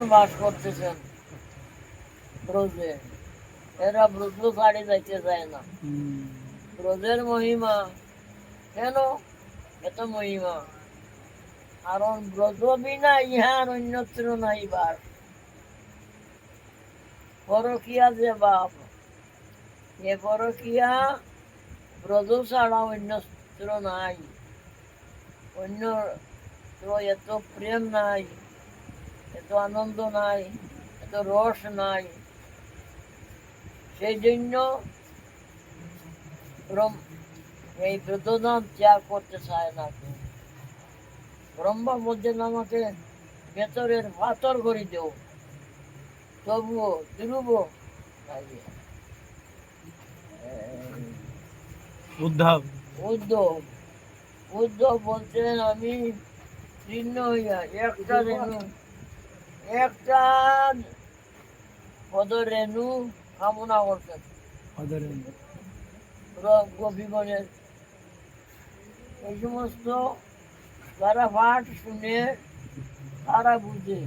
বাস করতেছেন ব্রজে, এরা ব্রজ ছাড়ি যাইতে চায় না। ব্রজের মহিমা কেন এত মহিমা? কারণ ব্রজ বিনা ইহার অন্যত্র নাই বাস। পরকিয়া যে বাপ, এ পরকিয়া ব্রজ ছাড়া অন্যত্র নাই। অন্য এত প্রেম নাই, এত আনন্দ নাই, এত রস নাই। সেই জন্য এই ব্রতদান ত্যাগ করতে চায় না কেউ। ব্রহ্মা মধ্যে নামাকে ভেতরের পাথর করে দেও, তবুও ধ্রুব উদ্ধব উদ্ধব উদ্ধব বলছেন আমি শীর্ণ হইয়া একটা পদরেণু কামনা করতেন গোপীগণের। এই সমস্ত যারা পাঠ শুনে তারা বুঝে